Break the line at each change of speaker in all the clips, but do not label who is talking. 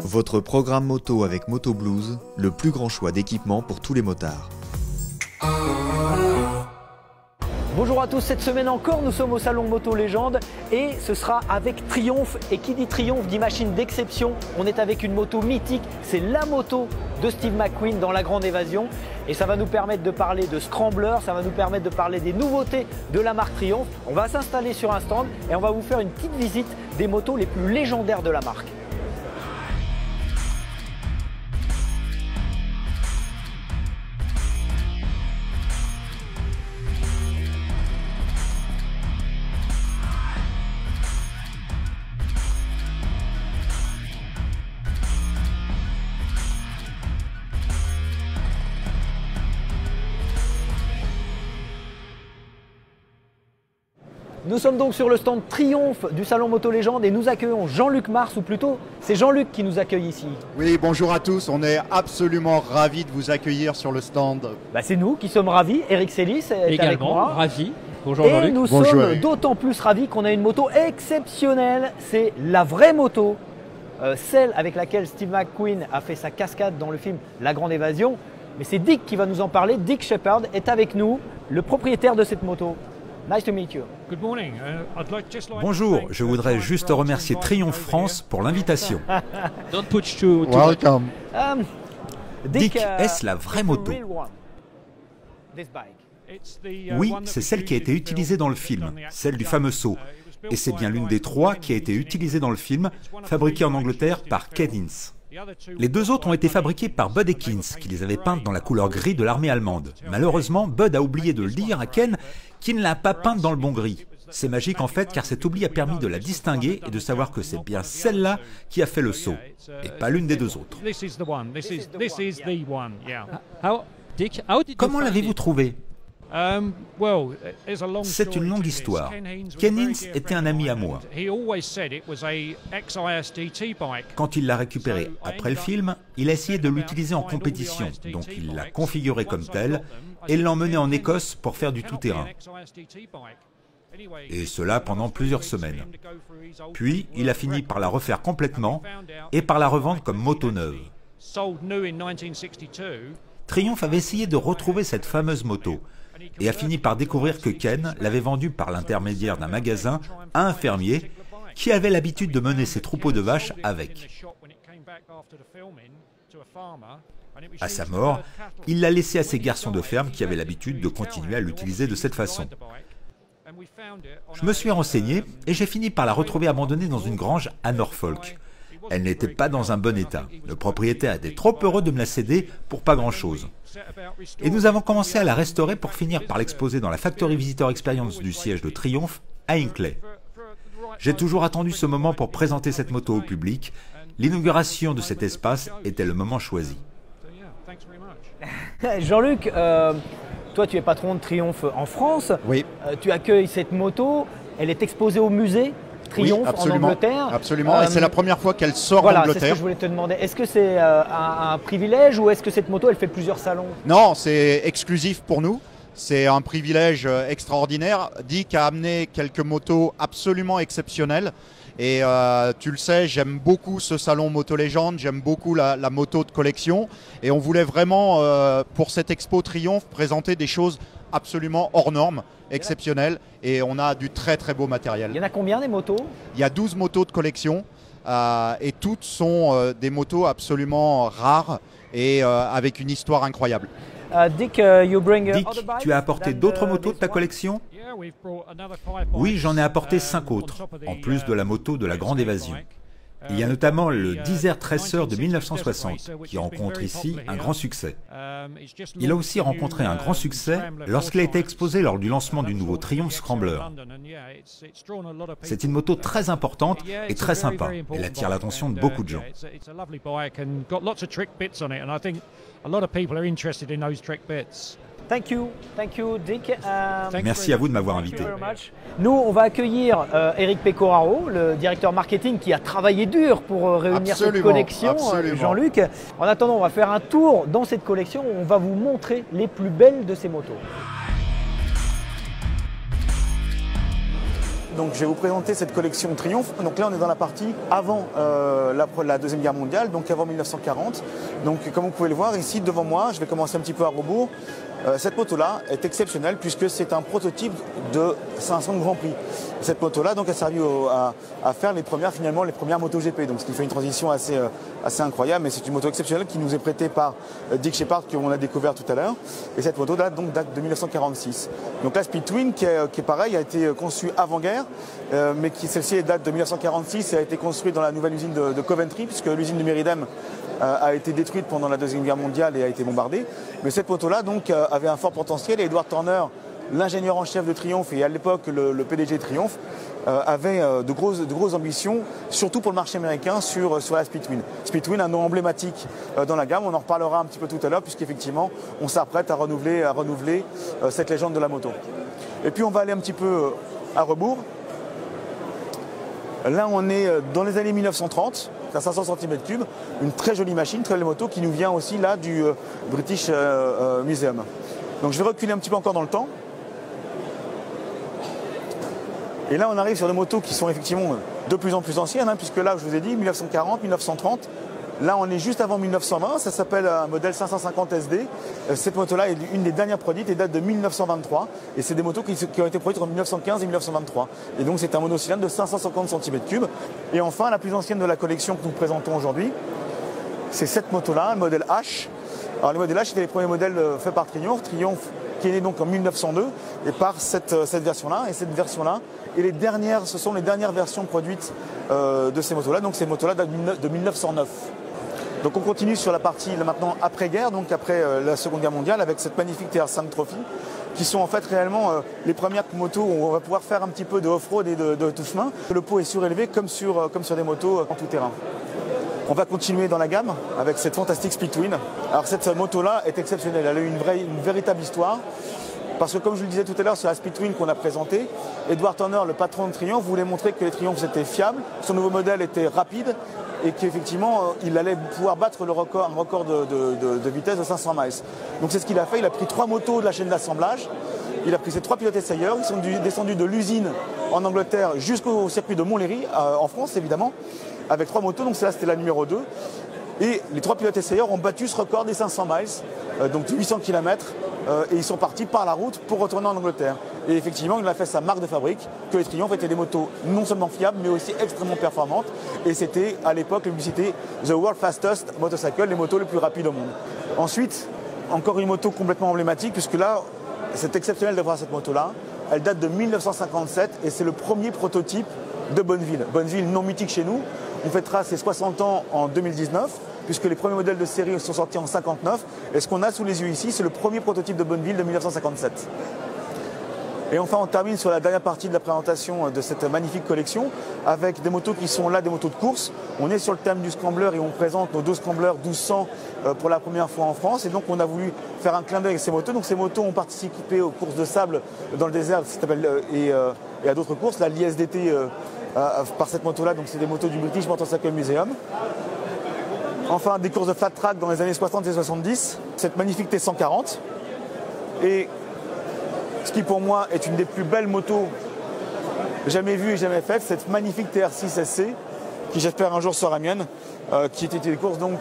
Votre programme moto avec Moto Blues, le plus grand choix d'équipements pour tous les motards.
Bonjour à tous, cette semaine encore nous sommes au salon Moto Légende et ce sera avec Triumph. Et qui dit Triumph dit machine d'exception. On est avec une moto mythique, c'est la moto de Steve McQueen dans La Grande Évasion. Et ça va nous permettre de parler de Scrambler, ça va nous permettre de parler des nouveautés de la marque Triumph. On va s'installer sur un stand et on va vous faire une petite visite des motos les plus légendaires de la marque. Nous sommes donc sur le stand Triumph du salon Moto Légende et nous accueillons Jean-Luc Mars, ou plutôt c'est Jean-Luc qui nous accueille ici.
Oui, bonjour à tous, on est absolument ravis de vous accueillir sur le stand.
C'est nous qui sommes ravis, Eric Sélis est
également
avec moi.
Ravi. Bonjour Jean-Luc.
Et nous sommes d'autant plus ravis qu'on a une moto exceptionnelle, c'est la vraie moto, celle avec laquelle Steve McQueen a fait sa cascade dans le film La Grande Évasion. Mais c'est Dick qui va nous en parler, Dick Shepherd est avec nous, le propriétaire de cette moto. Nice to meet you.
Bonjour, je voudrais juste remercier Triumph France pour l'invitation.
Welcome.
Dick, est-ce la vraie moto? Oui, c'est celle qui a été utilisée dans le film, celle du fameux saut. Et c'est bien l'une des trois qui a été utilisée dans le film, fabriquée en Angleterre par Kedins. Les deux autres ont été fabriqués par Bud et Kins, qui les avaient peintes dans la couleur gris de l'armée allemande. Malheureusement, Bud a oublié de le dire à Ken, qui ne l'a pas peinte dans le bon gris. C'est magique en fait, car cet oubli a permis de la distinguer et de savoir que c'est bien celle-là qui a fait le saut, et pas l'une des deux autres. Comment l'avez-vous trouvée? C'est une longue histoire. Ken Hinz était un ami à moi. Quand il l'a récupérée après le film, il a essayé de l'utiliser en compétition, donc il l'a configurée comme telle et l'a emmenée en Écosse pour faire du tout-terrain. Et cela pendant plusieurs semaines. Puis, il a fini par la refaire complètement et par la revendre comme moto neuve. Triumph avait essayé de retrouver cette fameuse moto et a fini par découvrir que Ken l'avait vendue par l'intermédiaire d'un magasin à un fermier qui avait l'habitude de mener ses troupeaux de vaches avec. À sa mort, il l'a laissée à ses garçons de ferme qui avaient l'habitude de continuer à l'utiliser de cette façon. Je me suis renseigné et j'ai fini par la retrouver abandonnée dans une grange à Norfolk. Elle n'était pas dans un bon état. Le propriétaire était trop heureux de me la céder pour pas grand-chose. Et nous avons commencé à la restaurer pour finir par l'exposer dans la Factory Visitor Experience du siège de Triumph à Hinckley. J'ai toujours attendu ce moment pour présenter cette moto au public. L'inauguration de cet espace était le moment choisi.
Jean-Luc, toi tu es patron de Triumph en France.
Oui.
Tu accueilles cette moto, elle est exposée au musée Triumph en Angleterre.
Absolument, et c'est la première fois qu'elle sort
d'Angleterre.
d'Angleterre.
C'est ce que je voulais te demander. Est-ce que c'est un privilège ou est-ce que cette moto elle fait plusieurs salons?
Non, c'est exclusif pour nous. C'est un privilège extraordinaire. Dick a amené quelques motos absolument exceptionnelles. Et tu le sais, j'aime beaucoup ce salon Moto Légende, j'aime beaucoup la moto de collection. Et on voulait vraiment, pour cette expo Triumph, présenter des choses absolument hors normes, exceptionnelles. Et on a du très très beau matériel.
Il y en a combien des motos?
Il y a 12 motos de collection et toutes sont des motos absolument rares et avec une histoire incroyable.
Dick,
tu as apporté d'autres motos de ta collection? Oui, j'en ai apporté 5 autres, en plus de la moto de La Grande Évasion. Il y a notamment le Desert Racer de 1960, qui rencontre ici un grand succès. Il a aussi rencontré un grand succès lorsqu'il a été exposé lors du lancement du nouveau Triumph Scrambler. C'est une moto très importante et très sympa. Elle attire l'attention de beaucoup de gens.
Thank you, Dick.
Merci à vous de m'avoir invité.
Nous, on va accueillir Eric Pecoraro, le directeur marketing qui a travaillé dur pour réunir cette collection, Jean-Luc. En attendant, on va faire un tour dans cette collection où on va vous montrer les plus belles de ces motos.
Donc je vais vous présenter cette collection Triumph. Donc là on est dans la partie avant la Deuxième Guerre mondiale, donc avant 1940. Donc comme vous pouvez le voir ici devant moi, je vais commencer un petit peu à rebours. Cette moto-là est exceptionnelle puisque c'est un prototype de 500 Grand Prix. Cette moto-là donc a servi à faire les premières MotoGP. Donc ce qui fait une transition assez incroyable, mais c'est une moto exceptionnelle qui nous est prêtée par Dick Sheppard qu'on a découvert tout à l'heure. Et cette moto-là donc date de 1946. Donc la Speed Twin qui est pareil a été conçue avant-guerre, mais celle-ci date de 1946 et a été construite dans la nouvelle usine de Coventry puisque l'usine de Meriden a été détruite pendant la Deuxième Guerre mondiale et a été bombardée. Mais cette moto-là donc avait un fort potentiel et Edward Turner, l'ingénieur en chef de Triumph et à l'époque le PDG de Triumph, avait de grosses ambitions, surtout pour le marché américain sur la Speed Twin. Speed Twin, un nom emblématique dans la gamme, on en reparlera un petit peu tout à l'heure puisqu'effectivement on s'apprête à renouveler cette légende de la moto. Et puis on va aller un petit peu à rebours. Là on est dans les années 1930. À 500 cm3, une très jolie machine, très jolie moto qui nous vient aussi là du British Museum. Donc je vais reculer un petit peu encore dans le temps. Et là on arrive sur des motos qui sont effectivement de plus en plus anciennes, puisque là je vous ai dit 1940, 1930. Là on est juste avant 1920, ça s'appelle un modèle 550 SD. Cette moto-là est une des dernières produites et date de 1923. Et c'est des motos qui ont été produites en 1915 et 1923. Et donc c'est un monocylindre de 550 cm3. Et enfin la plus ancienne de la collection que nous présentons aujourd'hui, c'est cette moto-là, le modèle H. Alors le modèle H c'était les premiers modèles faits par Triumph. Triumph qui est né donc en 1902 et par cette version-là. Et cette version-là, ce sont les dernières versions produites de ces motos-là. Donc ces motos-là datent de 1909. Donc on continue sur la partie maintenant après-guerre, donc après la Seconde Guerre mondiale, avec cette magnifique TR5 Trophy, qui sont en fait réellement les premières motos où on va pouvoir faire un petit peu de off-road et de tout chemin. Le pot est surélevé comme sur des motos en tout terrain. On va continuer dans la gamme avec cette fantastique Speed Twin. Alors cette moto-là est exceptionnelle, elle a eu une véritable histoire. Parce que comme je le disais tout à l'heure sur la Speed Twin qu'on a présentée, Edward Turner, le patron de Triumph, voulait montrer que les Triumph étaient fiables, son nouveau modèle était rapide et qu'effectivement il allait pouvoir battre un record de vitesse de 500 miles. Donc c'est ce qu'il a fait, il a pris 3 motos de la chaîne d'assemblage, il a pris ses 3 pilotes essayeurs, ils sont descendus de l'usine en Angleterre jusqu'au circuit de Montlhéry, en France évidemment, avec 3 motos, donc celle-là c'était la numéro 2. Et les 3 pilotes essayeurs ont battu ce record des 500 miles, donc 800 km, et ils sont partis par la route pour retourner en Angleterre. Et effectivement, il a fait sa marque de fabrique, que les Triumph étaient des motos non seulement fiables, mais aussi extrêmement performantes. Et c'était à l'époque la publicité The World Fastest Motorcycle, les motos les plus rapides au monde. Ensuite, encore une moto complètement emblématique, puisque là, c'est exceptionnel de voir cette moto-là. Elle date de 1957 et c'est le premier prototype de Bonneville. Bonneville, non mythique chez nous. On fêtera ses 60 ans en 2019, puisque les premiers modèles de série sont sortis en 59. Et ce qu'on a sous les yeux ici, c'est le premier prototype de Bonneville de 1957. Et enfin, on termine sur la dernière partie de la présentation de cette magnifique collection, avec des motos qui sont là, des motos de course. On est sur le thème du scrambler et on présente nos 2 scramblers 1200 pour la première fois en France. Et donc, on a voulu faire un clin d'œil avec ces motos. Donc, ces motos ont participé aux courses de sable dans le désert et à d'autres courses. La l'ISDT par cette moto-là, donc c'est des motos du British Motorcycle Museum. Enfin, des courses de flat track dans les années 60 et 70. Cette magnifique T140. Et ce qui pour moi est une des plus belles motos jamais vues et jamais faites, cette magnifique TR6 SC, qui j'espère un jour sera mienne, qui était des courses donc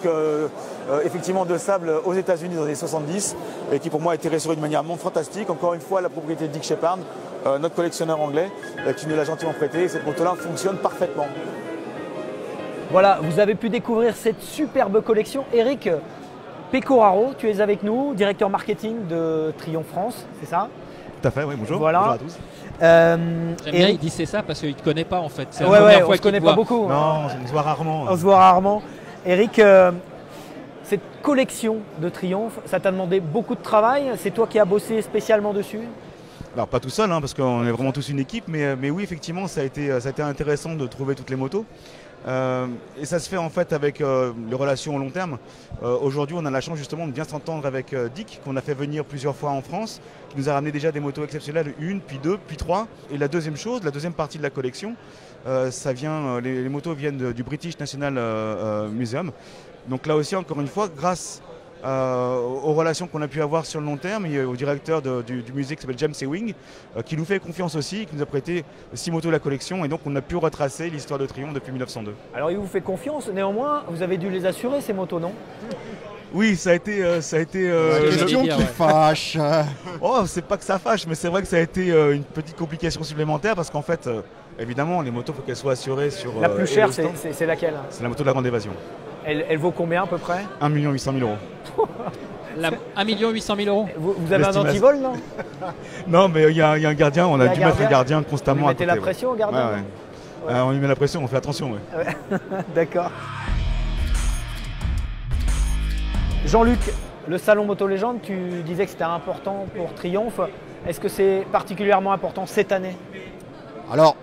effectivement de sable aux États-Unis dans les années 70 et qui pour moi a été restaurée de manière fantastique. Encore une fois, la propriété de Dick Sheppard, notre collectionneur anglais, qui nous l'a gentiment prêté. Et cette moto-là fonctionne parfaitement.
Voilà, vous avez pu découvrir cette superbe collection. Eric Pecoraro, tu es avec nous, directeur marketing de Triumph France, c'est ça?
Tout à fait, oui, bonjour.
Voilà.
Bonjour à tous.
J'aime bien, il dit c'est ça parce qu'il ne te connaît pas en fait. C'est
on ne se connaît pas beaucoup.
Non, on se voit rarement.
On se voit rarement. Eric, cette collection de Triumph, ça t'a demandé beaucoup de travail. C'est toi qui as bossé spécialement dessus?
Alors pas tout seul, parce qu'on est vraiment tous une équipe, mais oui, effectivement, ça a été intéressant de trouver toutes les motos. Et ça se fait en fait avec les relations au long terme. Aujourd'hui, on a la chance justement de bien s'entendre avec Dick, qu'on a fait venir plusieurs fois en France, qui nous a ramené déjà des motos exceptionnelles, 1, puis 2, puis 3. Et la deuxième chose, la deuxième partie de la collection, les motos viennent du British National Museum. Donc là aussi, encore une fois, grâce aux relations qu'on a pu avoir sur le long terme et au directeur du musée qui s'appelle James Ewing, qui nous fait confiance aussi, qui nous a prêté 6 motos de la collection et donc on a pu retracer l'histoire de Triumph depuis 1902.
Alors il vous fait confiance, néanmoins vous avez dû les assurer ces motos, non?
Oui, ça a été
Question qui fâche.
Oh, c'est pas que ça fâche, mais c'est vrai que ça a été une petite complication supplémentaire parce qu'en fait, évidemment, les motos, il faut qu'elles soient assurées sur.
La plus chère, c'est laquelle?
C'est la moto de la Grande Évasion.
Elle vaut combien à peu près?
1 800 000 €.
1 800 000 €.
Vous avez un antivol, non?
Non, mais il y a un gardien, on a dû mettre un gardien constamment.
Vous mettez la pression au gardien?
Ouais. On lui met la pression, on fait attention. Ouais.
D'accord. Jean-Luc, le salon Moto Légende, tu disais que c'était important pour Triumph. Est-ce que c'est particulièrement important cette année?
Alors,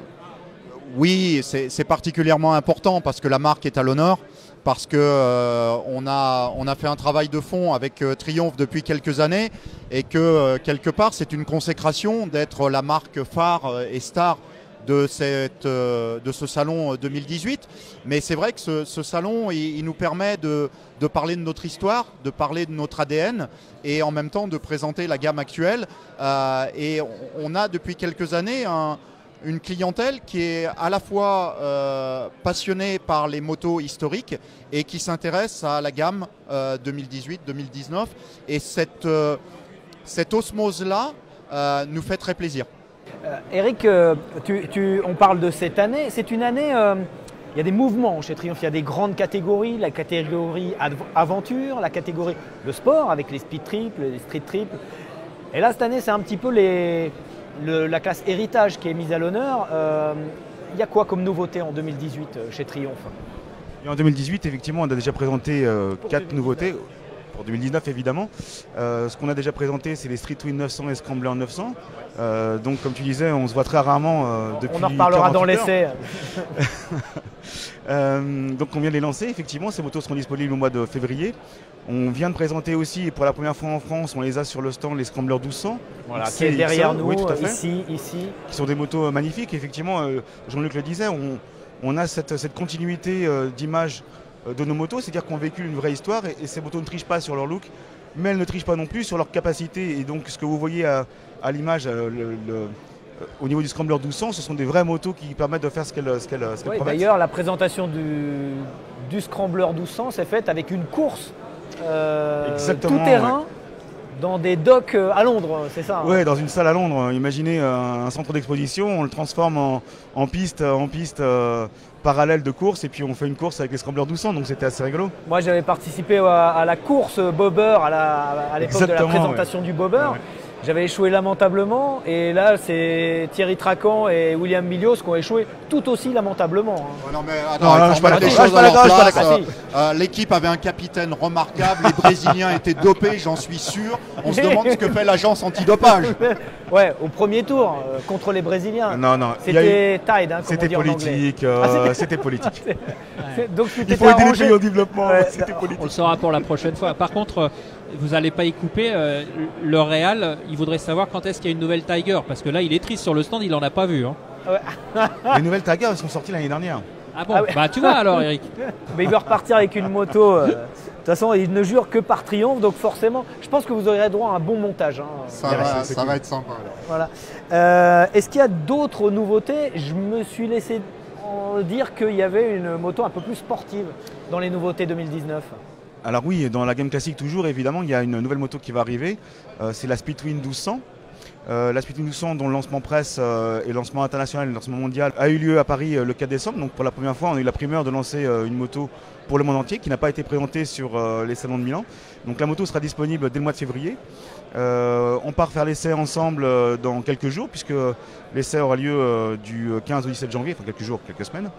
oui, c'est particulièrement important parce que la marque est à l'honneur, parce que on a fait un travail de fond avec Triumph depuis quelques années et que quelque part c'est une consécration d'être la marque phare et star de ce salon 2018. Mais c'est vrai que ce salon, il nous permet de parler de notre histoire, de parler de notre ADN et en même temps de présenter la gamme actuelle. Et on a depuis quelques années une clientèle qui est à la fois passionnée par les motos historiques et qui s'intéresse à la gamme 2018-2019. Et cette osmose-là nous fait très plaisir.
Eric, on parle de cette année. C'est une année, il y a des mouvements chez Triumph, il y a des grandes catégories, la catégorie aventure, la catégorie de sport avec les speed triples, les street triples. Et là, cette année, c'est un petit peu la classe héritage qui est mise à l'honneur. Il y a quoi comme nouveauté en 2018 chez Triumph?
Et en 2018, effectivement, on a déjà présenté 4 nouveautés. Pour 2019 évidemment. Ce qu'on a déjà présenté, c'est les Street Twin 900 et Scrambler 900. Donc comme tu disais, on se voit très rarement depuis.
On en reparlera dans l'essai.
Donc on vient de les lancer, effectivement, ces motos seront disponibles au mois de février. On vient de présenter aussi, pour la première fois en France, on les a sur le stand, les Scrambler 1200.
Voilà, qui est derrière nous,
oui, tout à fait.
ici.
Qui sont des motos magnifiques, effectivement, Jean-Luc le disait, on a cette continuité d'image de nos motos, c'est-à-dire qu'on véhicule une vraie histoire et ces motos ne trichent pas sur leur look, mais elles ne trichent pas non plus sur leur capacité. Et donc ce que vous voyez à l'image au niveau du Scrambler 1200, ce sont des vraies motos qui permettent de faire ce qu'elles promettent.
D'ailleurs, la présentation du Scrambler 1200 s'est faite avec une course tout terrain. Ouais. Dans des docks à Londres, c'est ça?
Oui, dans une salle à Londres. Imaginez un centre d'exposition, on le transforme en piste parallèle de course et puis on fait une course avec les Scrambler 1200, donc c'était assez rigolo.
Moi j'avais participé à la course Bobber à l'époque de la présentation du Bobber. Ouais. J'avais échoué lamentablement et là c'est Thierry Tracan et William Milios qui ont échoué tout aussi lamentablement.
Ouais, non mais attends, je parle des choses à leur place. L'équipe avait un capitaine remarquable, les Brésiliens étaient dopés, j'en suis sûr. On se demande ce que fait l'agence antidopage.
Ouais, au premier tour contre les Brésiliens.
Non,
c'était Tide, hein,
c'était politique. C'était politique.
Donc
il faut aider les pays en développement.
Ouais,
c'était politique.
On le saura pour la prochaine fois. Par contre, vous n'allez pas y couper. Le Real, il voudrait savoir quand est-ce qu'il y a une nouvelle Tiger. Parce que là, il est triste sur le stand, il n'en a pas vu. Hein.
Les nouvelles Tiger, elles sont sorties l'année dernière.
Ah bon, bah tu vois alors, Eric.
Mais il veut repartir avec une moto. De toute façon, il ne jure que par triomphe. Donc forcément, je pense que vous aurez droit à un bon montage. Hein.
Ça va être sympa. Alors.
Voilà. Est-ce qu'il y a d'autres nouveautés? Je me suis laissé dire qu'il y avait une moto un peu plus sportive dans les nouveautés 2019.
Alors oui, dans la gamme classique toujours, évidemment, il y a une nouvelle moto qui va arriver. C'est la Speed Twin 1200. La Speed Twin 1200, dont le lancement presse et le lancement international et le lancement mondial a eu lieu à Paris le 4 décembre. Donc pour la première fois, on a eu la primeur de lancer une moto pour le monde entier qui n'a pas été présentée sur les salons de Milan. Donc la moto sera disponible dès le mois de février. On part faire l'essai ensemble dans quelques jours, puisque l'essai aura lieu du 15 au 17 janvier, enfin quelques jours, quelques semaines.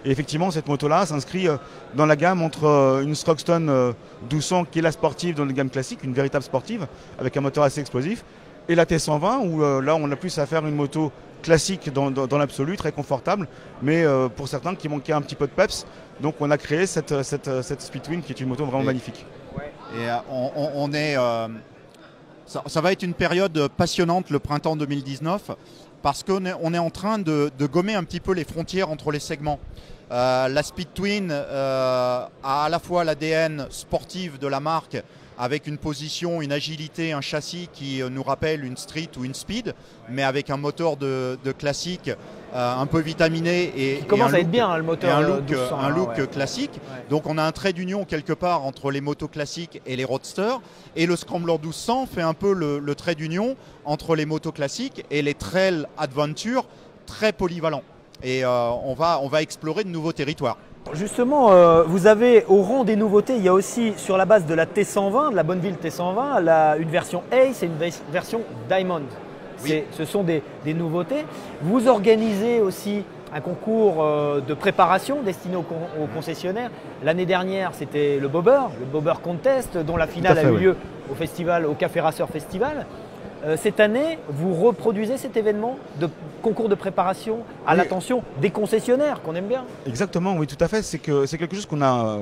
Et effectivement, cette moto-là s'inscrit dans la gamme entre une Thruxton 1200 qui est la sportive dans la gamme classique, une véritable sportive, avec un moteur assez explosif, et la T120 où là on a plus à faire une moto classique dans l'absolu, très confortable, mais pour certains qui manquaient un petit peu de peps. Donc on a créé cette Speed Twin qui est une moto vraiment magnifique.
Et on est... Ça va être une période passionnante, le printemps 2019, parce qu'on est en train de gommer un petit peu les frontières entre les segments. La Speed Twin a à la fois l'ADN sportif de la marque, avec une position, une agilité, un châssis qui nous rappelle une street ou une speed, mais avec un moteur de classique un peu vitaminé
et commence à être bien, hein, le moteur,
un look classique. Ouais. Donc on a un trait d'union quelque part entre les motos classiques et les roadsters, et le Scrambler 1200 fait un peu le trait d'union entre les motos classiques et les trail adventure très polyvalents. Et on va explorer de nouveaux territoires.
Justement, vous avez au rang des nouveautés, il y a aussi sur la base de la T120, de la Bonneville T120, une version Ace et une version Diamond. Oui. Ce sont des nouveautés. Vous organisez aussi un concours de préparation destiné aux concessionnaires. L'année dernière, c'était le Bobber Contest, dont la finale a eu lieu au festival, au Café Racer Festival. Cette année, vous reproduisez cet événement de concours de préparation à l'attention des concessionnaires qu'on aime bien.
Exactement, oui, tout à fait. C'est quelque chose qu'on a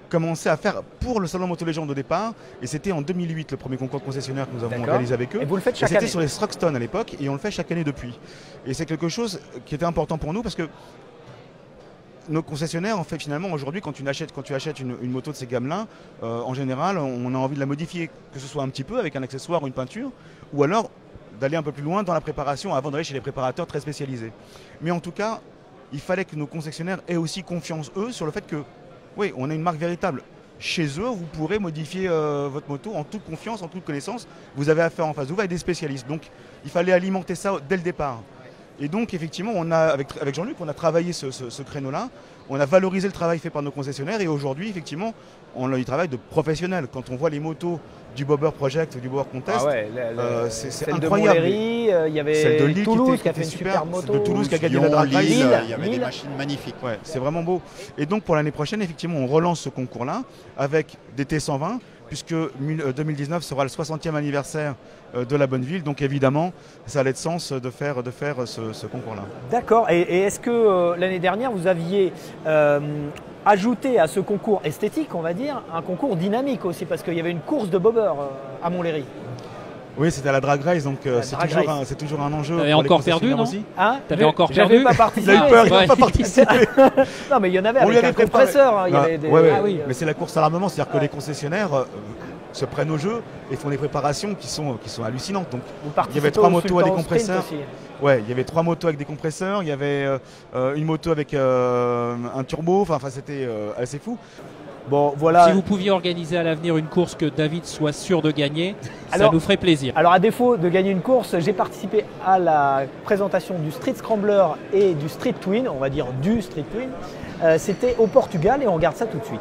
commencé à faire pour le Salon Moto Légende au départ. Et c'était en 2008 le premier concours de concessionnaire que nous avons réalisé avec eux.
Et vous le faites chaque année.
C'était sur les Thruxton à l'époque et on le fait chaque année depuis. Et c'est quelque chose qui était important pour nous parce que nos concessionnaires, en fait, finalement, aujourd'hui, quand tu achètes une moto de ces gammes-là, en général, on a envie de la modifier, que ce soit un petit peu avec un accessoire ou une peinture, ou alors d'aller un peu plus loin dans la préparation avant d'aller chez les préparateurs très spécialisés. Mais en tout cas, il fallait que nos concessionnaires aient aussi confiance, eux, sur le fait que, oui, on a une marque véritable. Chez eux, vous pourrez modifier votre moto en toute confiance, en toute connaissance. Vous avez affaire en face de vous avec des spécialistes. Donc, il fallait alimenter ça dès le départ. Et donc, effectivement, avec Jean-Luc, on a travaillé ce créneau-là. On a valorisé le travail fait par nos concessionnaires et aujourd'hui, effectivement, on a du travail de professionnels. Quand on voit les motos du Bobber Project, du Bobber Contest, c'est incroyable.
Il y avait celle de Lille Toulouse qui a fait une super moto.
De Toulouse qui a gagné la Drag Race.
Il y avait des machines magnifiques.
Ouais, c'est vraiment beau. Et donc, pour l'année prochaine, effectivement, on relance ce concours-là avec des T120, puisque 2019 sera le 60e anniversaire de la Bonneville. Donc évidemment, ça allait de sens de faire ce concours-là.
D'accord. Et est-ce que l'année dernière, vous aviez ajouté à ce concours esthétique, on va dire, un concours dynamique aussi, parce qu'il y avait une course de bobber à Montlhéry?
Oui, c'était à la Drag Race, donc c'est toujours un enjeu.
T'avais encore perdu, non?
Hein?
T'avais encore perdu?
J'avais pas participé.
Il a eu peur, il n'a pas participé.
Non, mais il y en avait avec un compresseur.
Mais c'est la course à l'armement, c'est-à-dire que les concessionnaires se prennent au jeu et font des préparations qui sont hallucinantes. Donc, il y avait 3 motos à des compresseurs. Ouais, il y avait 3 motos avec des compresseurs, il y avait une moto avec un turbo, enfin c'était assez fou.
Bon, voilà.
Si vous pouviez organiser à l'avenir une course que David soit sûr de gagner, ça nous ferait plaisir.
Alors à défaut de gagner une course, j'ai participé à la présentation du Street Scrambler et du Street Twin, on va dire du Street Twin. C'était au Portugal et on regarde ça tout de suite.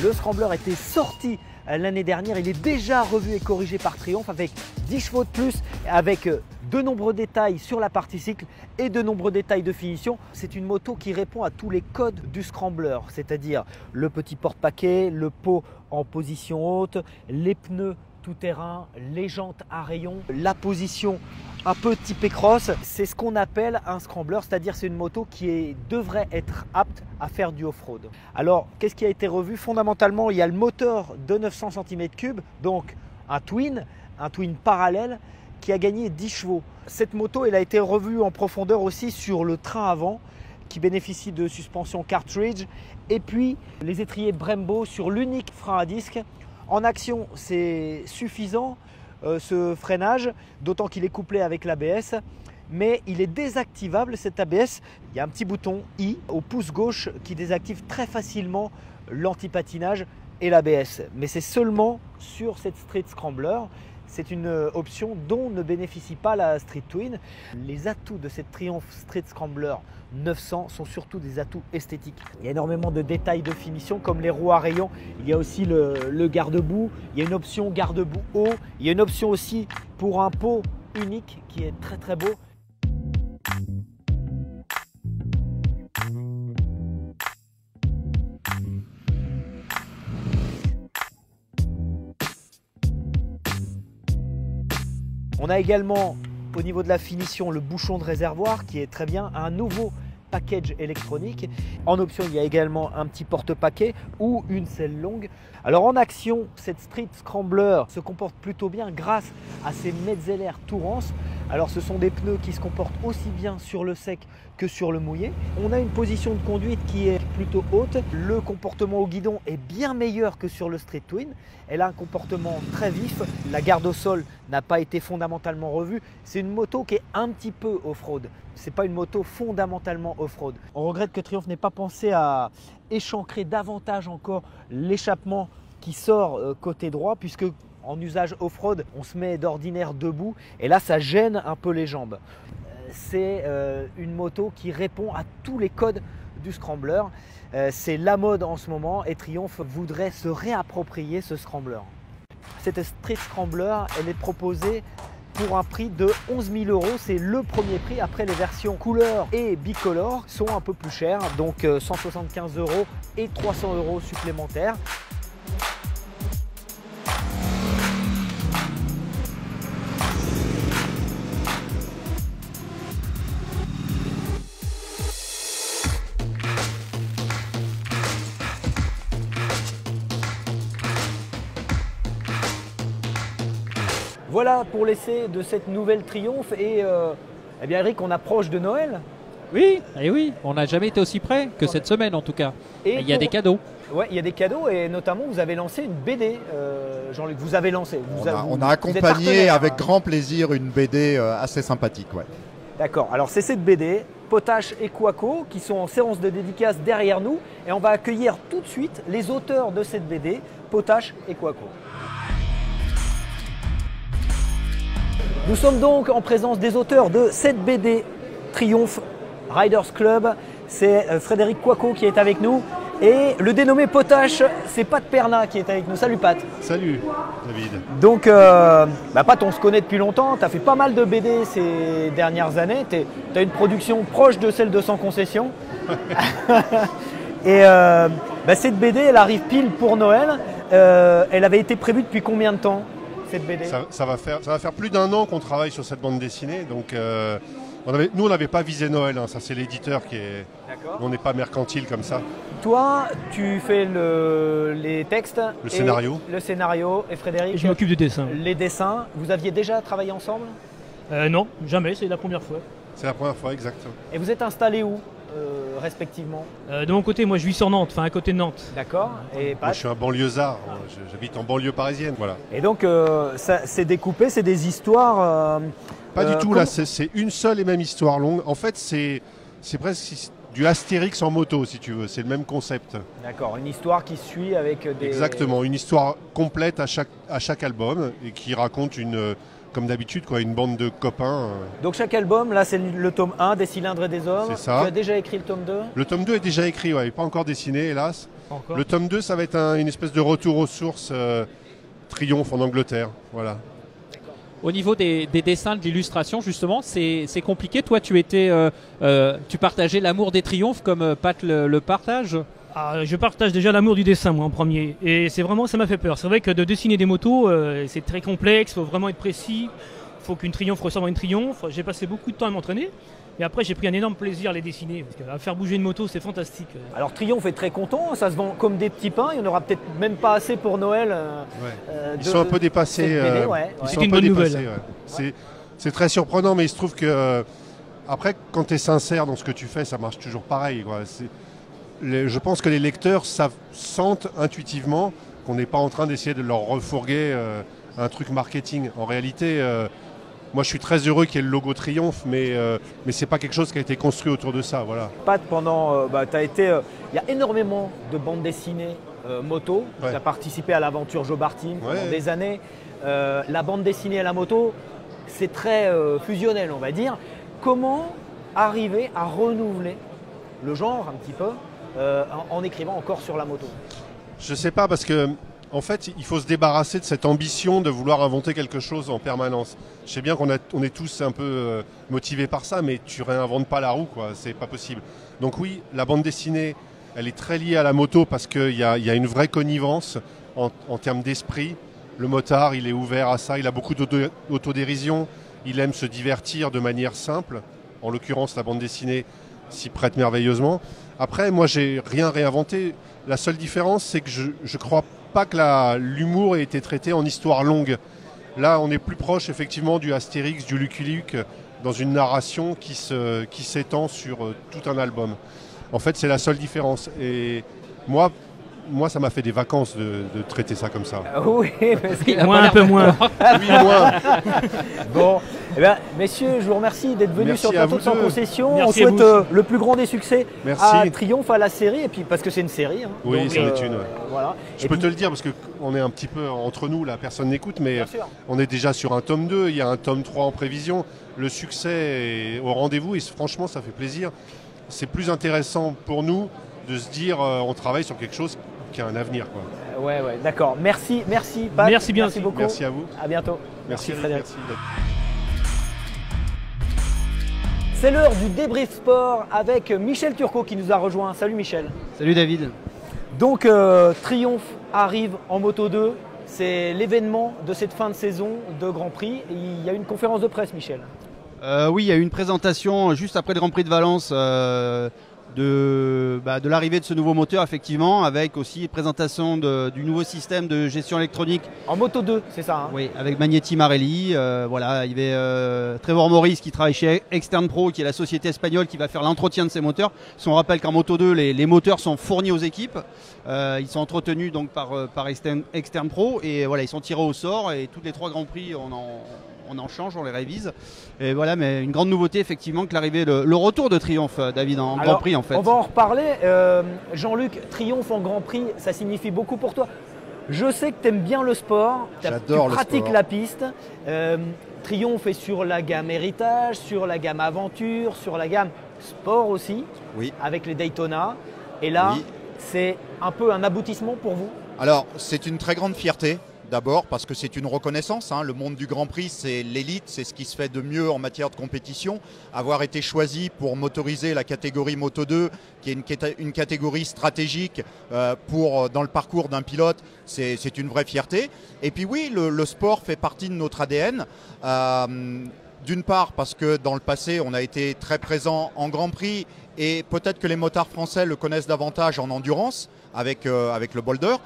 Le Scrambler était sorti l'année dernière, il est déjà revu et corrigé par Triumph avec 10 chevaux de plus, avec de nombreux détails sur la partie cycle et de nombreux détails de finition. C'est une moto qui répond à tous les codes du Scrambler, c'est-à-dire le petit porte-paquet, le pot en position haute, les pneus tout-terrain, les jantes à rayons, la position un peu typé cross. C'est ce qu'on appelle un scrambler, c'est-à-dire c'est une moto qui devrait être apte à faire du off-road. Alors, qu'est-ce qui a été revu? Fondamentalement, il y a le moteur de 900 cm3, donc un twin parallèle qui a gagné 10 chevaux. Cette moto, elle a été revue en profondeur aussi sur le train avant, qui bénéficie de suspension cartridge, et puis les étriers Brembo sur l'unique frein à disque. En action, c'est suffisant ce freinage, d'autant qu'il est couplé avec l'ABS, mais il est désactivable cet ABS. Il y a un petit bouton I au pouce gauche qui désactive très facilement l'anti-patinage et l'ABS. Mais c'est seulement sur cette Street Scrambler. C'est une option dont ne bénéficie pas la Street Twin. Les atouts de cette Triumph Street Scrambler 900 sont surtout des atouts esthétiques. Il y a énormément de détails de finition comme les roues à rayons. Il y a aussi le garde-boue. Il y a une option garde-boue haut. Il y a une option aussi pour un pot unique qui est très très beau. On a également Au niveau de la finition, le bouchon de réservoir qui est très bien, un nouveau package électronique. En option, il y a également un petit porte-paquet ou une selle longue. Alors en action, cette Street Scrambler se comporte plutôt bien grâce à ces Metzeler Tourance. Alors ce sont des pneus qui se comportent aussi bien sur le sec que sur le mouillé. On a une position de conduite qui est plutôt haute. Le comportement au guidon est bien meilleur que sur le Street Twin. Elle a un comportement très vif. La garde au sol n'a pas été fondamentalement revue. C'est une moto qui est un petit peu off-road. C'est pas une moto fondamentalement off-road. On regrette que Triumph n'ait pas pensé à échancrer davantage encore l'échappement qui sort côté droit, puisque en usage off-road, on se met d'ordinaire debout et là ça gêne un peu les jambes. C'est une moto qui répond à tous les codes du Scrambler. C'est la mode en ce moment et Triumph voudrait se réapproprier ce Scrambler. Cette Street Scrambler, elle est proposée pour un prix de 11 000 €. C'est le premier prix. Après, les versions couleur et bicolore sont un peu plus chères, donc 175 € et 300 € supplémentaires. Voilà pour l'essai de cette nouvelle Triumph et eh bien Eric, on approche de Noël.
Oui, et oui, on n'a jamais été aussi près que cette semaine en tout cas. Et il y a des cadeaux.
Ouais, il y a des cadeaux et notamment vous avez lancé une BD, Jean-Luc. Vous avez lancé.
On a accompagné avec grand plaisir une BD assez sympathique. Ouais.
D'accord, alors c'est cette BD, Potash et Quaco, qui sont en séance de dédicace derrière nous et on va accueillir tout de suite les auteurs de cette BD, Potash et Quaco. Nous sommes donc en présence des auteurs de cette BD Triumph Riders Club. C'est Frédéric Quaco qui est avec nous et le dénommé Potash, c'est Pat Perna qui est avec nous. Salut Pat.
Salut David.
Donc Pat, on se connaît depuis longtemps, tu as fait pas mal de BD ces dernières années, tu as une production proche de celle de Sans Concession. Et cette BD, elle arrive pile pour Noël. Elle avait été prévue depuis combien de temps cette BD?
Ça va faire plus d'1 an qu'on travaille sur cette bande dessinée. Donc, nous, on n'avait pas visé Noël. Hein. Ça, c'est l'éditeur qui est. On n'est pas mercantile comme ça.
Toi, tu fais les textes.
Le scénario.
Le scénario. Et Frédéric,
je m'occupe du dessin.
Les dessins. Vous aviez déjà travaillé ensemble?
Non, jamais. C'est la première fois.
C'est la première fois, exactement.
Et vous êtes installés où respectivement?
De mon côté, moi je vis sur Nantes, enfin à côté de Nantes.
D'accord. Et
moi je suis un banlieusard, j'habite en banlieue parisienne. Voilà.
Et donc c'est découpé, c'est des histoires
pas du tout, là c'est une seule et même histoire longue. En fait c'est presque du Astérix en moto si tu veux, c'est le même concept.
D'accord, une histoire qui suit avec des...
Exactement, une histoire complète à chaque album et qui raconte comme d'habitude, une bande de copains.
Donc chaque album, là c'est le tome 1, Des cylindres et des hommes.
C'est ça.
Tu as déjà écrit le tome 2?
Le tome 2 est déjà écrit, ouais, il n'est pas encore dessiné, hélas.
Encore.
Le tome 2, ça va être une espèce de retour aux sources Triomphe en Angleterre. Voilà.
Au niveau des dessins, de l'illustration, justement, c'est compliqué. Toi, tu partageais l'amour des Triumphes comme Pat le partage?
Je partage déjà l'amour du dessin, moi, en premier. Et c'est vraiment, ça m'a fait peur. C'est vrai que de dessiner des motos, c'est très complexe, il faut vraiment être précis. Il faut qu'une Triumph ressemble à une Triumph. J'ai passé beaucoup de temps à m'entraîner. Et après, j'ai pris un énorme plaisir à les dessiner. Parce qu'à faire bouger une moto, c'est fantastique.
Alors, Triumph est très content. Ça se vend comme des petits pains. Il n'y en aura peut-être même pas assez pour Noël.
Ils sont un peu dépassés.
C'est une bonne nouvelle.
Ouais. C'est très surprenant, mais il se trouve que après, quand tu es sincère dans ce que tu fais, ça marche toujours pareil. Je pense que les lecteurs sentent intuitivement qu'on n'est pas en train d'essayer de leur refourguer un truc marketing. En réalité, moi je suis très heureux qu'il y ait le logo Triumph, mais c'est pas quelque chose qui a été construit autour de ça. Voilà.
Pat, il y a énormément de bandes dessinées moto. Tu as participé à l'aventure Joe Bartin pendant des années. La bande dessinée à la moto, c'est très fusionnel, on va dire. Comment arriver à renouveler le genre un petit peu en écrivant encore sur la moto?
Je sais pas, parce que en fait, il faut se débarrasser de cette ambition de vouloir inventer quelque chose en permanence. Je sais bien qu'on est tous un peu motivés par ça, mais tu réinventes pas la roue, c'est pas possible. Donc oui, la bande dessinée, elle est très liée à la moto parce qu'il y a une vraie connivence en termes d'esprit. Le motard, il est ouvert à ça, il a beaucoup d'autodérision, il aime se divertir de manière simple. En l'occurrence, la bande dessinée s'y prête merveilleusement. Après, moi, j'ai rien réinventé. La seule différence, c'est que je ne crois pas que l'humour ait été traité en histoire longue. Là, on est plus proche, effectivement, du Astérix, du Lucky Luke, dans une narration qui s'étend sur tout un album. En fait, c'est la seule différence. Et moi, ça m'a fait des vacances de traiter ça comme ça.
Oui, parce qu'il a
Moi, un peu moins.
Oui, moi.
Bon, eh bien, messieurs, je vous remercie d'être venus
Merci
sur le
à
plateau de
vous
Sans
deux.
Concession.
Merci
On
à vous
souhaite
aussi.
le plus grand des succès
Merci.
à Triomphe, à la série, et puis parce que c'est une série. Hein.
Oui,
Donc,
c'en est une.
Voilà.
Je
Et
peux
puis,
te le dire parce qu'on est un petit peu entre nous, là, personne n'écoute, mais
bien sûr.
on est déjà sur un tome 2, il y a un tome 3 en prévision. Le succès est au rendez-vous et franchement, ça fait plaisir. C'est plus intéressant pour nous de se dire on travaille sur quelque chose qui a un avenir, quoi.
Ouais, d'accord. Merci, Pat.
Merci bien.
Merci beaucoup.
Merci à vous.
À bientôt.
Merci
Frédéric.
merci.
C'est l'heure du débrief sport avec Michel Turcot qui nous a rejoint. Salut Michel.
Salut David.
Donc Triomphe arrive en Moto 2. C'est l'événement de cette fin de saison de Grand Prix. Et il y a une conférence de presse, Michel.
Oui, il y a eu une présentation juste après le Grand Prix de Valence de l'arrivée de ce nouveau moteur, effectivement, avec aussi présentation du nouveau système de gestion électronique.
En Moto 2, c'est ça, hein?
Oui, avec Magneti Marelli. Voilà, il y avait Trevor Morris qui travaille chez Extern Pro, qui est la société espagnole qui va faire l'entretien de ces moteurs. Si on rappelle qu'en Moto 2, les moteurs sont fournis aux équipes. Ils sont entretenus donc par Extern Pro et voilà, ils sont tirés au sort et tous les 3 Grands Prix, on en change, on les révise. Et voilà, mais une grande nouveauté, effectivement, que l'arrivée, le retour de Triomphe, David, en Grand Prix, en fait.
On va en reparler. Jean-Luc, Triomphe en Grand Prix, ça signifie beaucoup pour toi. Je sais que tu aimes bien le sport,
J'adore
tu
le
pratiques
sport.
la piste. Triomphe est sur la gamme héritage, sur la gamme aventure, sur la gamme sport aussi,
Oui.
avec les Daytona. Et là,
Oui.
c'est un peu un aboutissement pour vous.
Alors, c'est une très grande fierté. D'abord parce que c'est une reconnaissance, hein. Le monde du Grand Prix, c'est l'élite, c'est ce qui se fait de mieux en matière de compétition. Avoir été choisi pour motoriser la catégorie Moto 2, qui est une catégorie stratégique dans le parcours d'un pilote, c'est une vraie fierté. Et puis oui, le sport fait partie de notre ADN. D'une part parce que dans le passé, on a été très présent en Grand Prix et peut-être que les motards français le connaissent davantage en endurance avec le boulder.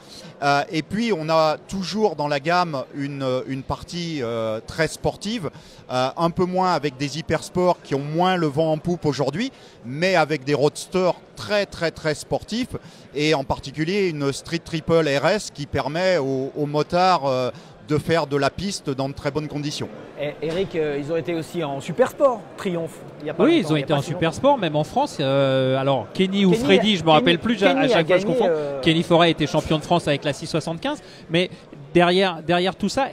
Et puis on a toujours dans la gamme une partie très sportive, un peu moins avec des hypersports qui ont moins le vent en poupe aujourd'hui, mais avec des roadsters très très très sportifs et en particulier une Street Triple RS qui permet aux motards de faire de la piste dans de très bonnes conditions.
Et Eric, ils ont été aussi en super sport, Triomphe. Il y a pas
Oui,
longtemps,
ils ont
il y a
été
pas
en
si
super
longtemps.
sport, même en France. Alors, Kenny ou
Kenny-
Freddy, je ne me rappelle plus, à
Kenny
chaque
a
fois je
gagné,
confonds. Kenny Forêt était champion de France avec la 675. Mais derrière tout ça,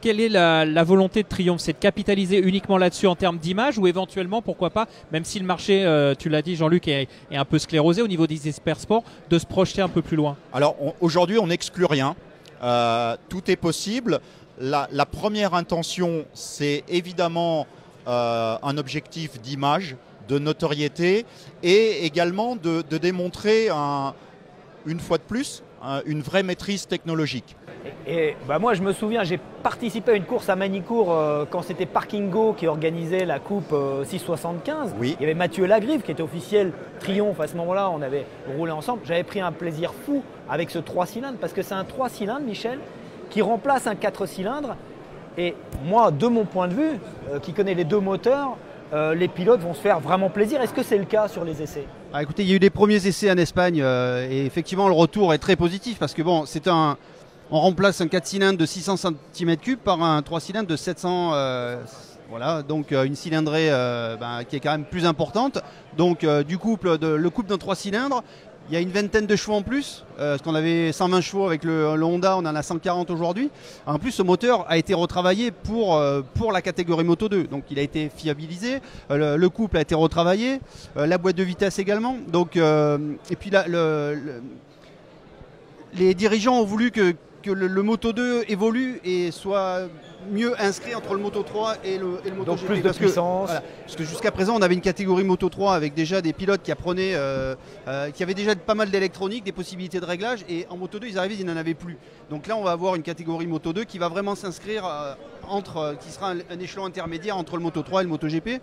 quelle est la volonté de Triomphe? C'est de capitaliser uniquement là-dessus en termes d'image ou éventuellement, pourquoi pas, même si le marché, tu l'as dit Jean-Luc, est un peu sclérosé au niveau des super sports, de se projeter un peu plus loin?
Alors aujourd'hui, on n'exclut rien. Tout est possible. La première intention, c'est évidemment un objectif d'image, de notoriété et également de démontrer une fois de plus une vraie maîtrise technologique.
Et moi, je me souviens, j'ai participé à une course à Manicourt quand c'était Parkingo qui organisait la Coupe 675.
Oui.
Il y avait Mathieu Lagrive qui était officiel Triomphe à ce moment-là. On avait roulé ensemble. J'avais pris un plaisir fou avec ce 3 cylindres parce que c'est un 3 cylindres, Michel, qui remplace un 4 cylindres. Et moi, de mon point de vue, qui connais les 2 moteurs, les pilotes vont se faire vraiment plaisir. Est-ce que c'est le cas sur les essais?
Écoutez, il y a eu des premiers essais en Espagne et effectivement le retour est très positif parce que bon, on remplace un 4 cylindres de 600 cm3 par un 3 cylindres de 700 voilà, donc une cylindrée qui est quand même plus importante. Donc le couple d'un 3 cylindres, il y a une vingtaine de chevaux en plus, parce qu'on avait 120 chevaux avec le Honda, on en a 140 aujourd'hui. En plus, ce moteur a été retravaillé pour la catégorie Moto 2, donc il a été fiabilisé, le couple a été retravaillé, la boîte de vitesse également. Donc, et puis là, les dirigeants ont voulu que le Moto 2 évolue et soit mieux inscrit entre le Moto 3 et le Moto
Donc
GP.
plus de puissance.
Parce que jusqu'à présent, on avait une catégorie Moto 3 avec déjà des pilotes qui apprenaient, qui avaient déjà pas mal d'électronique, des possibilités de réglage, et en Moto 2, ils arrivaient, ils n'en avaient plus. Donc là, on va avoir une catégorie Moto 2 qui va vraiment s'inscrire qui sera un échelon intermédiaire entre le Moto 3 et le Moto GP.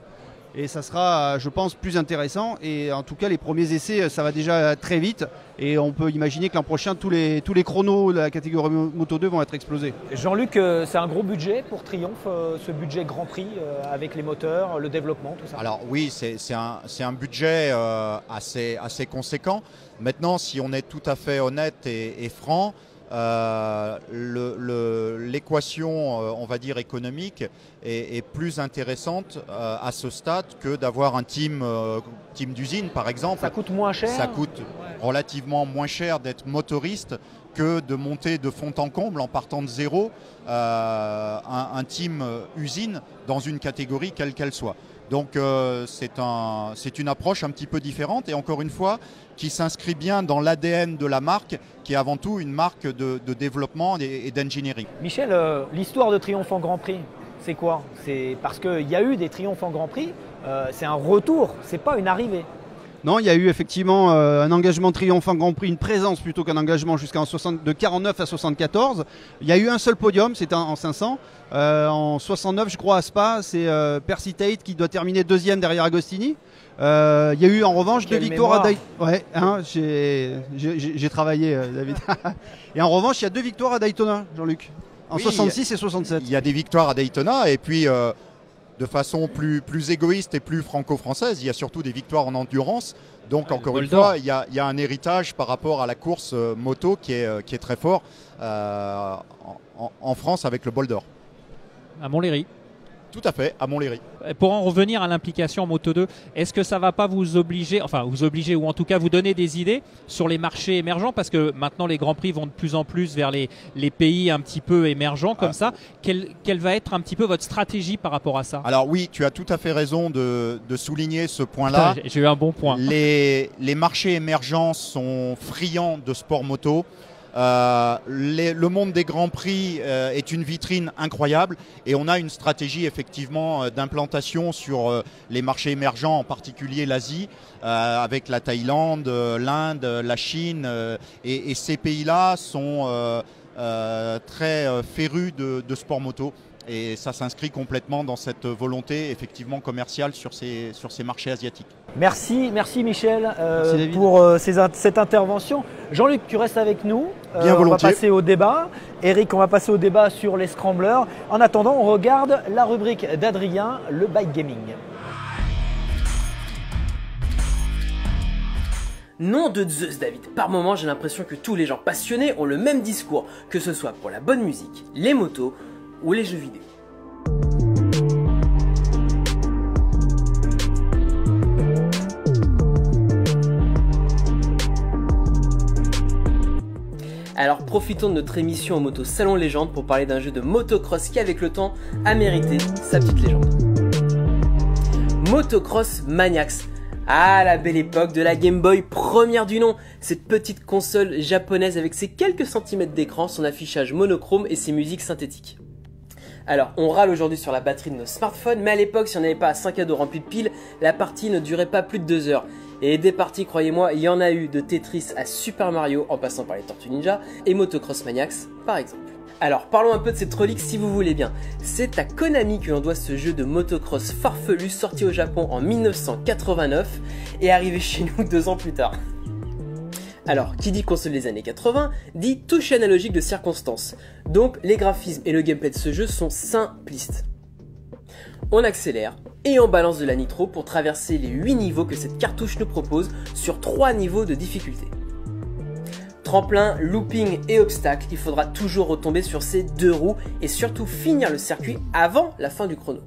Et ça sera, je pense, plus intéressant. Et en tout cas, les premiers essais, ça va déjà très vite. Et on peut imaginer que l'an prochain, tous les chronos de la catégorie Moto 2 vont être explosés.
Jean-Luc, c'est un gros budget pour Triomphe, ce budget Grand Prix, avec les moteurs, le développement, tout ça?
Alors oui, c'est un budget assez conséquent. Maintenant, si on est tout à fait honnête et franc, l'équation, on va dire, économique est plus intéressante à ce stade que d'avoir un team d'usine, par exemple.
Ça coûte moins cher?
Ça coûte relativement moins cher d'être motoriste que de monter de fond en comble en partant de zéro un team usine dans une catégorie quelle qu'elle soit. Donc c'est une approche un petit peu différente et encore une fois qui s'inscrit bien dans l'ADN de la marque qui est avant tout une marque de développement et d'engineering.
Michel, l'histoire de Triomphe en Grand Prix, c'est quoi? C'est parce qu'il y a eu des triomphes en Grand Prix, c'est un retour, c'est pas une arrivée.
Non, il y a eu effectivement un engagement Triomphe en Grand Prix, une présence plutôt qu'un engagement de 49 à 74. Il y a eu un seul podium, c'était en 500. En 69, je crois, à Spa, c'est Percy Tate qui doit terminer deuxième derrière Agostini. Il y a eu en revanche deux victoires à Daytona. Ouais, hein, j'ai travaillé, David. Et en revanche, il y a 2 victoires à Daytona, Jean-Luc, en 66 et 67.
Il y a des victoires à Daytona et puis de façon plus égoïste et plus franco-française, il y a surtout des victoires en endurance. Donc encore une fois, il y a un héritage par rapport à la course moto qui est très fort en France avec le Bol d'Or.
À Montlhéry.
Tout à fait, à Montlhéry.
Pour en revenir à l'implication en Moto 2, est-ce que ça ne va pas vous obliger ou en tout cas vous donner des idées sur les marchés émergents? Parce que maintenant les Grands Prix vont de plus en plus vers les pays un petit peu émergents comme ça. Quelle va être un petit peu votre stratégie par rapport à ça?
Alors oui, tu as tout à fait raison de souligner ce point-là.
J'ai eu un bon point.
Les marchés émergents sont friands de sport moto. Le monde des Grands Prix est une vitrine incroyable et on a une stratégie effectivement d'implantation sur les marchés émergents, en particulier l'Asie, avec la Thaïlande, l'Inde, la Chine et ces pays-là sont très férus de sport moto. Et ça s'inscrit complètement dans cette volonté effectivement commerciale sur ces marchés asiatiques.
Merci Michel pour cette intervention. Jean-Luc, tu restes avec nous.
Bien volontiers.
On va passer au débat. Eric, on va passer au débat sur les scramblers. En attendant, on regarde la rubrique d'Adrien, le bike gaming.
Nom de Zeus, David. Par moments, j'ai l'impression que tous les gens passionnés ont le même discours, que ce soit pour la bonne musique, les motos ou les jeux vidéo. Alors profitons de notre émission en moto Salon Légende pour parler d'un jeu de motocross qui avec le temps a mérité sa petite légende. Motocross Maniacs. Ah, la belle époque de la Game Boy, première du nom. Cette petite console japonaise avec ses quelques centimètres d'écran, son affichage monochrome et ses musiques synthétiques. Alors, on râle aujourd'hui sur la batterie de nos smartphones, mais à l'époque, si on n'avait pas 5 cadeaux remplis de piles, la partie ne durait pas plus de 2 heures. Et des parties, croyez-moi, il y en a eu de Tetris à Super Mario, en passant par les Tortues Ninja, et Motocross Maniacs, par exemple. Alors, parlons un peu de cette relique si vous voulez bien. C'est à Konami que l'on doit ce jeu de motocross farfelu sorti au Japon en 1989 et arrivé chez nous 2 ans plus tard. Alors, qui dit console des années 80, dit touche analogique de circonstances. Donc, les graphismes et le gameplay de ce jeu sont simplistes. On accélère et on balance de la nitro pour traverser les 8 niveaux que cette cartouche nous propose sur 3 niveaux de difficulté. Tremplin, looping et obstacle, il faudra toujours retomber sur ses 2 roues et surtout finir le circuit avant la fin du chrono.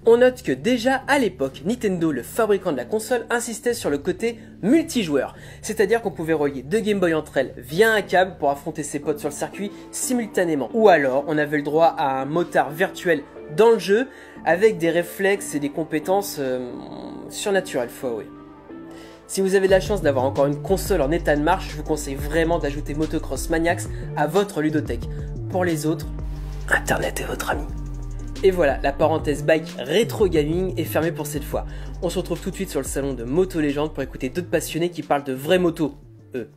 On note que déjà à l'époque, Nintendo, le fabricant de la console, insistait sur le côté multijoueur, c'est-à-dire qu'on pouvait relier 2 Game Boy entre elles via un câble pour affronter ses potes sur le circuit simultanément. Ou alors, on avait le droit à un motard virtuel dans le jeu, avec des réflexes et des compétences surnaturelles, faut avouer. Si vous avez de la chance d'avoir encore une console en état de marche, je vous conseille vraiment d'ajouter Motocross Maniacs à votre ludothèque. Pour les autres, Internet est votre ami. Et voilà, la parenthèse bike rétro gaming est fermée pour cette fois. On se retrouve tout de suite sur le salon de Moto Légende pour écouter d'autres passionnés qui parlent de vraies motos, eux.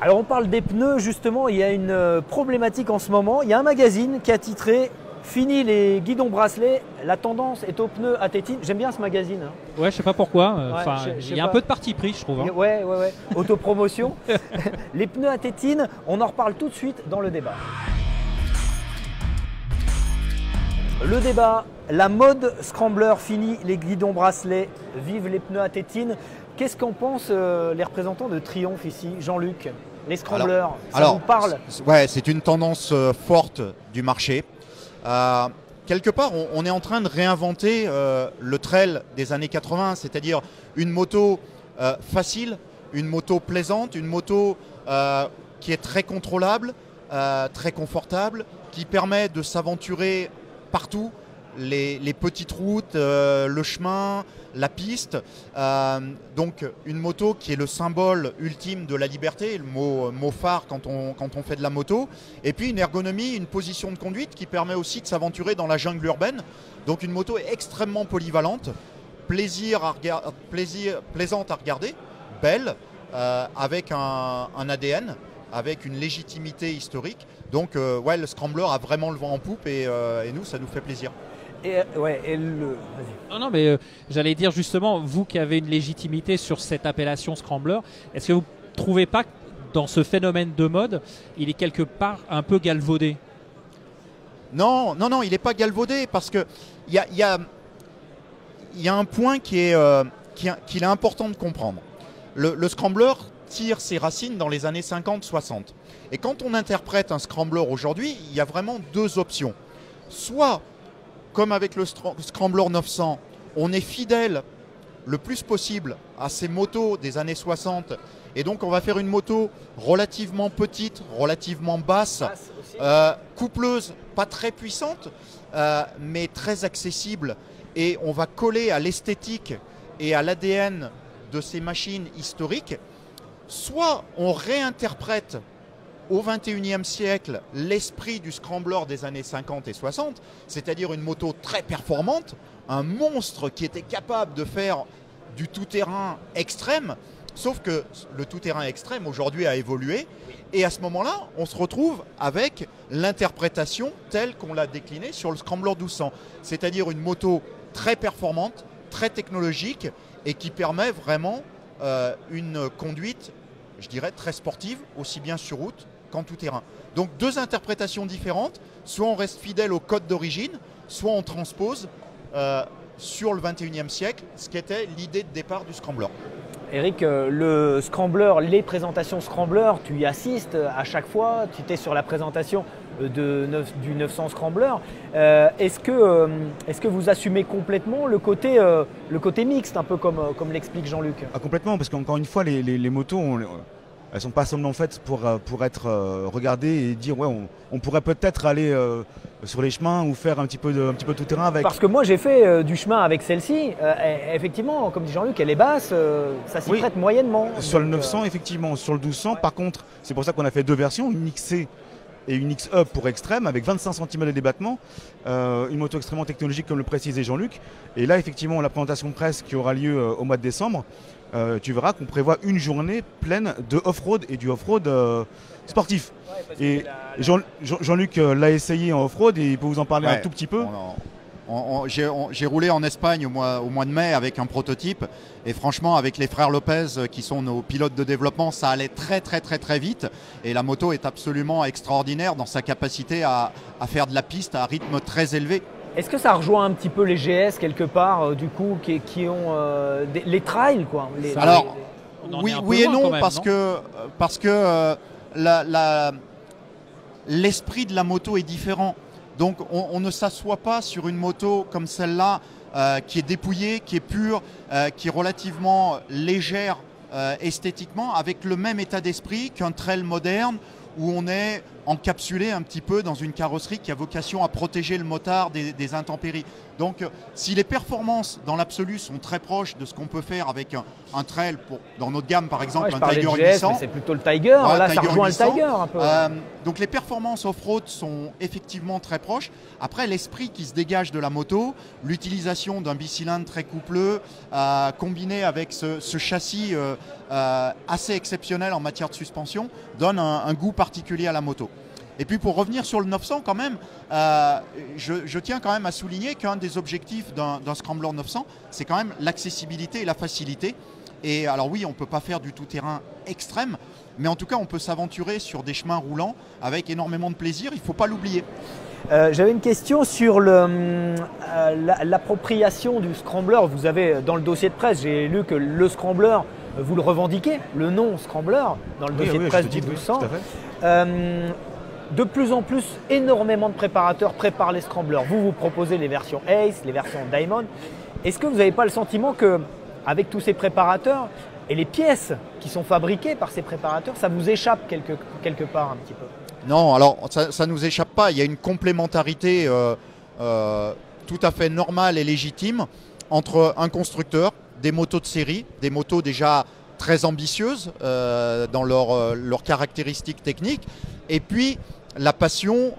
Alors on parle des pneus justement, il y a une problématique en ce moment. Il y a un magazine qui a titré « Fini les guidons bracelets, la tendance est aux pneus à tétine ». J'aime bien ce magazine. Hein.
Ouais, je sais pas pourquoi.
Ouais,
il y a un peu de parti pris, je trouve. Hein.
Ouais. Autopromotion. Les pneus à tétine, on en reparle tout de suite dans le débat. Le débat, la mode scrambler fini les guidons bracelets, vive les pneus à tétine. Qu'est-ce qu'en pensent les représentants de Triumph ici, Jean-Luc? Les scramblers, ça vous parle?
Ouais, c'est une tendance forte du marché. Quelque part, on est en train de réinventer le trail des années 80, c'est-à-dire une moto facile, une moto plaisante, une moto qui est très contrôlable, très confortable, qui permet de s'aventurer partout, les petites routes, le chemin, la piste. Donc une moto qui est le symbole ultime de la liberté, le mot phare quand on fait de la moto. Et puis une ergonomie, une position de conduite qui permet aussi de s'aventurer dans la jungle urbaine. Donc une moto extrêmement polyvalente, plaisante à regarder, belle, avec un ADN, avec une légitimité historique. Donc ouais, le Scrambler a vraiment le vent en poupe et nous, ça nous fait plaisir.
Non, mais j'allais dire justement, vous qui avez une légitimité sur cette appellation Scrambler, est-ce que vous ne trouvez pas que dans ce phénomène de mode, il est quelque part un peu galvaudé?
Non, il n'est pas galvaudé parce qu'il y a un point qu'il est important de comprendre. Le Scrambler tire ses racines dans les années 50-60. Et quand on interprète un Scrambler aujourd'hui, il y a vraiment deux options. Soit, comme avec le Scrambler 900, on est fidèle le plus possible à ces motos des années 60 et donc on va faire une moto relativement petite, relativement basse, coupleuse, pas très puissante, mais très accessible et on va coller à l'esthétique et à l'ADN de ces machines historiques. Soit on réinterprète au XXIe siècle l'esprit du Scrambler des années 50 et 60, c'est-à-dire une moto très performante, un monstre qui était capable de faire du tout-terrain extrême, sauf que le tout-terrain extrême aujourd'hui a évolué et à ce moment-là, on se retrouve avec l'interprétation telle qu'on l'a déclinée sur le Scrambler 1200, c'est-à-dire une moto très performante, très technologique et qui permet vraiment une conduite, je dirais, très sportive, aussi bien sur route qu'en tout-terrain. Donc deux interprétations différentes, soit on reste fidèle au code d'origine, soit on transpose sur le 21e siècle, ce qui était l'idée de départ du Scrambler.
Eric, le Scrambler, les présentations Scrambler, tu y assistes à chaque fois, tu étais sur la présentation du 900 Scrambler. Est-ce que vous assumez complètement le côté mixte, un peu comme l'explique Jean-Luc?
Complètement, parce qu'encore une fois, les motos, elles ne sont pas seulement faites pour être regardées et dire ouais, on pourrait peut-être aller sur les chemins ou faire un petit peu tout terrain avec.
Parce que moi j'ai fait du chemin avec celle-ci, effectivement, comme dit Jean-Luc, elle est basse, ça s'y prête moyennement.
Sur le 900, effectivement, sur le 1200, par contre, c'est pour ça qu'on a fait deux versions, une XC et une XE pour extrême avec 25 cm de débattement, une moto extrêmement technologique comme le précisait Jean-Luc. Et là, effectivement, la présentation presse qui aura lieu au mois de décembre, tu verras qu'on prévoit une journée pleine de off-road et du off-road sportif. Et Jean-Luc l'a essayé en off-road et il peut vous en parler un tout petit peu.
J'ai roulé en Espagne au mois de mai avec un prototype et franchement avec les frères Lopez qui sont nos pilotes de développement, ça allait très vite et la moto est absolument extraordinaire dans sa capacité à faire de la piste à un rythme très élevé.
Est-ce que ça rejoint un petit peu les GS quelque part du coup qui ont les trails quoi
oui et non, parce que l'esprit de la moto est différent. Donc on ne s'assoit pas sur une moto comme celle-là qui est dépouillée, qui est pure, qui est relativement légère esthétiquement, avec le même état d'esprit qu'un trail moderne où on est encapsulé un petit peu dans une carrosserie qui a vocation à protéger le motard des intempéries. Donc si les performances dans l'absolu sont très proches de ce qu'on peut faire avec un trail, dans notre gamme par exemple,
je
un
parlais
Tiger
de GS,
800.
mais c'est plutôt le Tiger, là ça rejoint
800.
le Tiger un peu.
Donc les performances off-road sont effectivement très proches. Après l'esprit qui se dégage de la moto, l'utilisation d'un bicylindre très coupleux, combiné avec ce châssis assez exceptionnel en matière de suspension, donne un goût particulier à la moto. Et puis pour revenir sur le 900 quand même, je tiens quand même à souligner qu'un des objectifs d'un Scrambler 900, c'est quand même l'accessibilité et la facilité. Et alors oui, on ne peut pas faire du tout-terrain extrême, mais en tout cas on peut s'aventurer sur des chemins roulants avec énormément de plaisir, il ne faut pas l'oublier.
J'avais une question sur l'appropriation du Scrambler. Vous avez dans le dossier de presse, j'ai lu que le Scrambler, vous le revendiquez, le nom Scrambler, dans le dossier de presse du 800. De plus en plus, énormément de préparateurs préparent les Scramblers. Vous proposez les versions Ace, les versions Diamond. Est-ce que vous n'avez pas le sentiment qu'avec tous ces préparateurs et les pièces qui sont fabriquées par ces préparateurs, ça vous échappe quelque part un petit peu?
Non, alors ça ne nous échappe pas. Il y a une complémentarité tout à fait normale et légitime entre un constructeur, des motos de série, des motos déjà très ambitieuses dans leurs caractéristiques techniques, et puis la passion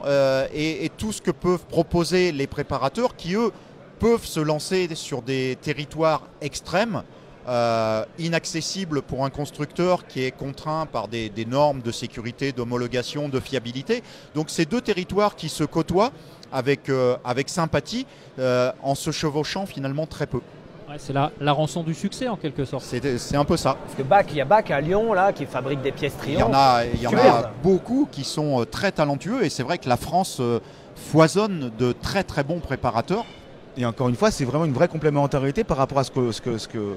et tout ce que peuvent proposer les préparateurs qui, eux, peuvent se lancer sur des territoires extrêmes, inaccessibles pour un constructeur qui est contraint par des normes de sécurité, d'homologation, de fiabilité. Donc ces deux territoires qui se côtoient avec sympathie en se chevauchant finalement très peu.
Ouais, c'est la rançon du succès en quelque sorte.
C'est un peu ça.
Parce que il y a BAC à Lyon là, qui fabrique des pièces Triumph.
Il y en a beaucoup qui sont très talentueux et c'est vrai que la France foisonne de très très bons préparateurs.
Et encore une fois, c'est vraiment une vraie complémentarité par rapport à ce que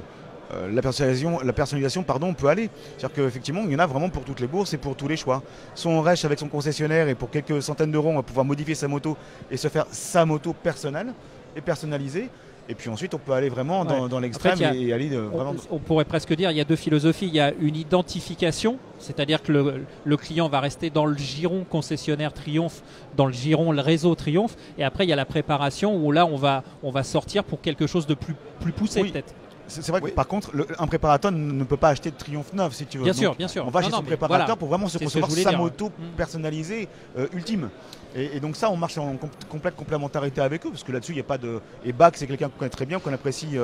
la personnalisation peut aller. C'est-à-dire qu'effectivement, il y en a vraiment pour toutes les bourses et pour tous les choix. Soit on reste avec son concessionnaire et pour quelques centaines d'euros, on va pouvoir modifier sa moto et se faire sa moto personnelle et personnalisée. Et puis ensuite, on peut aller vraiment dans l'extrême et aller vraiment...
On pourrait presque dire il y a deux philosophies. Il y a une identification, c'est-à-dire que le client va rester dans le giron concessionnaire Triumph, dans le giron le réseau Triumph. Et après, il y a la préparation où là, on va sortir pour quelque chose de plus poussé peut-être.
C'est vrai que par contre, un préparateur ne peut pas acheter de Triumph 9 si tu veux.
Bien sûr, bien sûr.
On va chez son préparateur pour vraiment se concevoir sa moto personnalisée ultime. Et donc ça, on marche en complète complémentarité avec eux, parce que là-dessus, il n'y a pas de... Et BAC, c'est quelqu'un qu'on connaît très bien, qu'on apprécie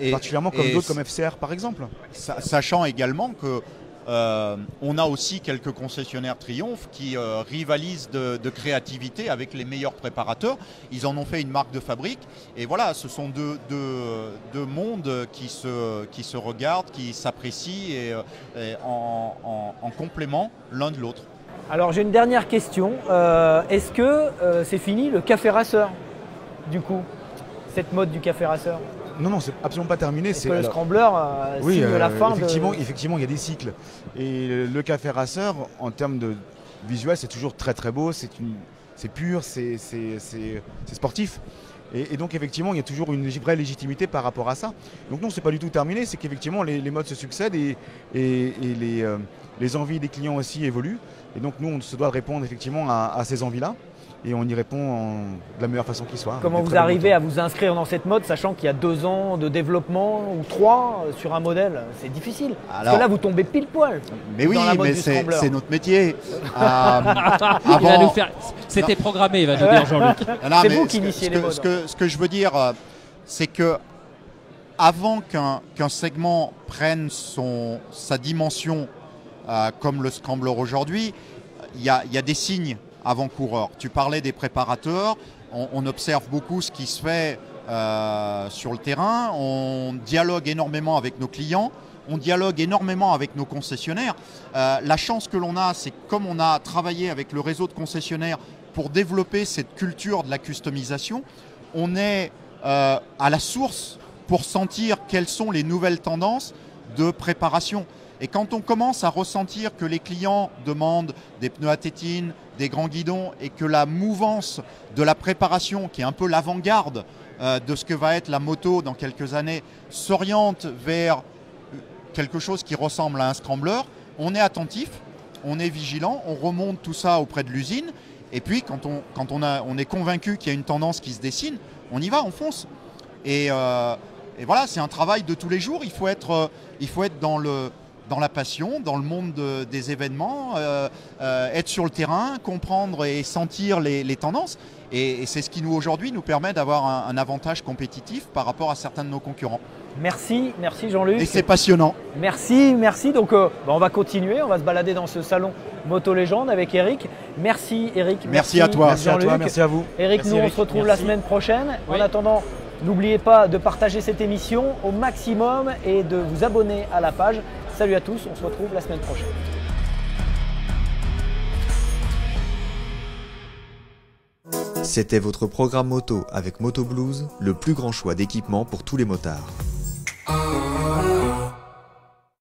particulièrement, comme d'autres comme FCR par exemple.
Sachant également que on a aussi quelques concessionnaires Triumph qui rivalisent de créativité avec les meilleurs préparateurs. Ils en ont fait une marque de fabrique. Et voilà, ce sont deux mondes qui se regardent, qui s'apprécient et en complément l'un de l'autre.
Alors j'ai une dernière question. Est-ce que c'est fini le café racer, du coup, cette mode du café racer?
Non, c'est absolument pas terminé.
C'est le Scrambler signe la fin.
Effectivement, il y a des cycles. Et le café racer, en termes de visuel, c'est toujours très très beau. C'est pur, c'est sportif. Et donc effectivement, il y a toujours une vraie légitimité par rapport à ça. Donc non, c'est pas du tout terminé. C'est qu'effectivement, les modes se succèdent et les envies des clients aussi évoluent. Et donc nous, on se doit répondre effectivement à ces envies-là. Et on y répond de la meilleure façon qui soit.
Comment vous arrivez à vous inscrire dans cette mode, sachant qu'il y a 2 ans de développement ou 3 sur un modèle? C'est difficile. Parce que là, vous tombez pile poil.
Mais oui, mais c'est notre métier.
C'était programmé, il va nous dire Jean-Luc.
C'est vous qui initiez les modes.
Ce que je veux dire, c'est que avant qu'un segment prenne sa dimension comme le Scrambler aujourd'hui, il y a des signes avant-coureurs. Tu parlais des préparateurs, on observe beaucoup ce qui se fait sur le terrain, on dialogue énormément avec nos clients, on dialogue énormément avec nos concessionnaires. La chance que l'on a, c'est que comme on a travaillé avec le réseau de concessionnaires pour développer cette culture de la customisation, on est à la source pour sentir quelles sont les nouvelles tendances de préparation. Et quand on commence à ressentir que les clients demandent des pneus à tétine, des grands guidons et que la mouvance de la préparation, qui est un peu l'avant-garde de ce que va être la moto dans quelques années, s'oriente vers quelque chose qui ressemble à un Scrambler, on est attentif, on est vigilant, on remonte tout ça auprès de l'usine. Et puis quand on est convaincu qu'il y a une tendance qui se dessine, on y va, on fonce. Et voilà, c'est un travail de tous les jours. Il faut être dans la passion, dans le monde des événements, être sur le terrain, comprendre et sentir les tendances. Et c'est ce qui aujourd'hui nous permet d'avoir un avantage compétitif par rapport à certains de nos concurrents.
Merci Jean-Luc.
Et c'est passionnant.
Merci. Donc on va continuer, on va se balader dans ce salon Moto Légende avec Eric. Merci Eric.
Merci à toi.
Merci à toi, merci à vous.
Eric,
merci
nous
Eric.
On se retrouve la semaine prochaine.
Oui.
En attendant, n'oubliez pas de partager cette émission au maximum et de vous abonner à la page. Salut à tous, on se retrouve la semaine prochaine.
C'était votre programme moto avec Moto Blues, le plus grand choix d'équipements pour tous les motards.